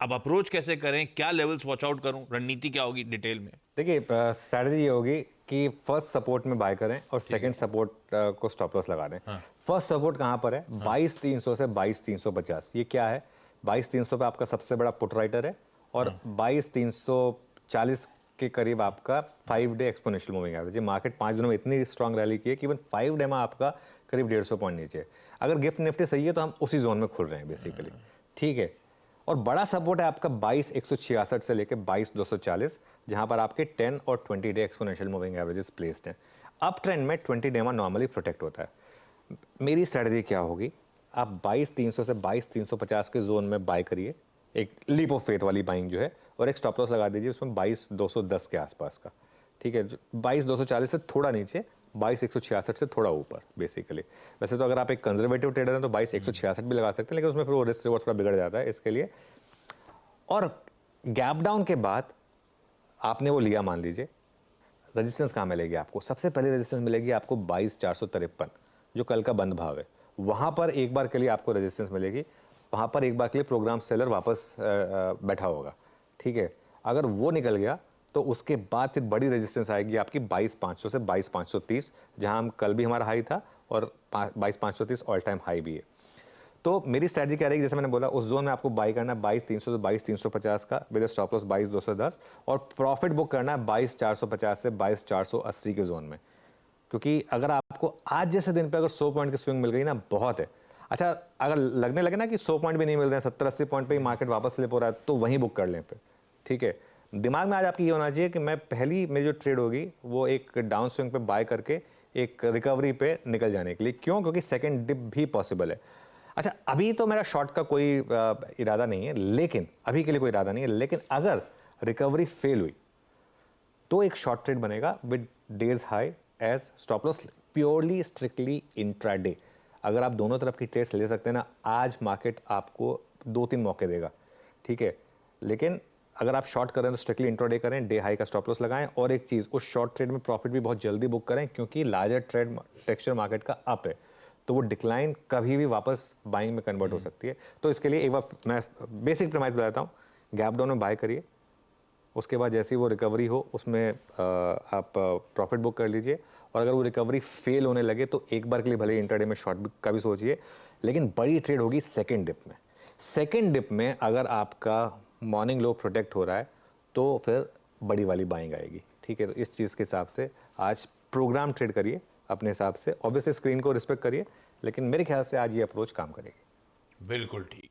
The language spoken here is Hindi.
अब अप्रोच कैसे करें, क्या लेवल्स वॉच आउट करूं, रणनीति क्या होगी डिटेल में? देखिए, स्ट्रैटेजी ये होगी कि फर्स्ट सपोर्ट में बाय करें और ठीक है। सेकंड सपोर्ट को स्टॉप लॉस लगा दें। हाँ। फर्स्ट सपोर्ट कहाँ पर है? हाँ। 22,300 से 22,350। ये क्या है? 22,300 पे आपका सबसे बड़ा पुट राइटर है और हाँ। 22,340 के करीब आपका 5 डे एक्सपोनेंशियल मूविंग एवरेज। ये मार्केट 5 दिनों में इतनी स्ट्रांग रैली की है कि इवन 5 डे में आपका करीब 150 पॉइंट नीचे है। अगर गिफ्ट निफ्टी सही है तो हम उसी जोन में खुल रहे हैं बेसिकली। ठीक है। और बड़ा सपोर्ट है आपका 22,166 से लेकर 22,240, जहां पर आपके 10 और 20 day exponential moving averages placed हैं। अप ट्रेंड में 20 डे में नॉर्मली प्रोटेक्ट होता है। मेरी स्ट्रेटजी क्या होगी? आप 22,300 से 22,350 के जोन में बाय करिए, एक लीप ऑफ फेथ वाली बाइंग जो है, और एक स्टॉप लॉस लगा दीजिए उसमें 22,210 के आसपास का। ठीक है, 22,240 से थोड़ा नीचे, 22,166 से थोड़ा ऊपर बेसिकली। वैसे तो अगर आप एक कंजर्वेटिव ट्रेडर हैं तो 22,166 भी लगा सकते हैं, लेकिन उसमें फिर वो रिस्क रिवॉर्ड थोड़ा बिगड़ जाता है इसके लिए। और गैप डाउन के बाद आपने वो लिया, मान लीजिए, रेजिस्टेंस कहाँ मिलेगी आपको? सबसे पहले रेजिस्टेंस मिलेगी आपको 22,453, जो कल का बंद भाव है। वहां पर एक बार के लिए आपको रेजिस्टेंस मिलेगी, वहां पर एक बार के लिए प्रोग्राम सेलर वापस बैठा होगा। ठीक है, अगर वो निकल गया तो उसके बाद फिर बड़ी रेजिस्टेंस आएगी आपकी 22,500 से 22,530, जहां हम कल भी हमारा हाई था, और 22,530 ऑल टाइम हाई भी है। तो मेरी स्ट्रैटेजी क्या रहेगी? जैसे मैंने बोला, उस जोन में आपको बाई करना है 22,300 से 22,350 का विद स्टॉप लॉस 22,210, और प्रॉफिट बुक करना है 22,450 से 22,480 के जोन में। क्योंकि अगर आपको आज जैसे दिन पे अगर 100 पॉइंट की स्विंग मिल गई ना, बहुत है। अच्छा, अगर लगने लगे ना कि 100 पॉइंट भी नहीं मिल रहे हैं, 70-80 पॉइंट पे ही मार्केट वापस स्लिप हो रहा है, तो वहीं बुक कर लें फिर। ठीक है, दिमाग में आज आपकी ये होना चाहिए कि मैं पहली मेरी जो ट्रेड होगी वो एक डाउन स्विंग पे बाय करके एक रिकवरी पे निकल जाने के लिए। क्यों? क्योंकि सेकंड डिप भी पॉसिबल है। अच्छा, अभी तो मेरा शॉर्ट का कोई इरादा नहीं है, लेकिन अभी के लिए कोई इरादा नहीं है, लेकिन अगर रिकवरी फेल हुई तो एक शॉर्ट ट्रेड बनेगा with day's high as stop loss, purely strictly intraday. अगर आप दोनों तरफ की ट्रेड्स ले सकते हैं ना, आज मार्केट आपको 2-3 मौके देगा। ठीक है, लेकिन अगर आप शॉर्ट करें तो स्ट्रिक्टली इंट्राडे करें, डे हाई का स्टॉप लॉस लगाएं, और एक चीज, उस शॉर्ट ट्रेड में प्रॉफिट भी बहुत जल्दी बुक करें, क्योंकि लार्जर ट्रेड टेक्सचर मार्केट का अप है, तो वो डिक्लाइन कभी भी वापस बाइंग में कन्वर्ट हो सकती है। तो इसके लिए एक बार मैं बेसिक प्रेमाइस बताता हूँ। गैप डाउन में बाय करिए, उसके बाद जैसे ही वो रिकवरी हो उसमें आप प्रॉफिट बुक कर लीजिए, और अगर वो रिकवरी फेल होने लगे तो एक बार के लिए भले ही इंटरडे में शॉर्ट का भी सोचिए, लेकिन बड़ी ट्रेड होगी सेकंड डिप में। सेकंड डिप में अगर आपका मॉर्निंग लो प्रोटेक्ट हो रहा है तो फिर बड़ी वाली बाइंग आएगी। ठीक है, तो इस चीज़ के हिसाब से आज प्रोग्राम ट्रेड करिए अपने हिसाब से। ऑब्वियसली स्क्रीन को रिस्पेक्ट करिए, लेकिन मेरे ख्याल से आज ये अप्रोच काम करेगी। बिल्कुल ठीक।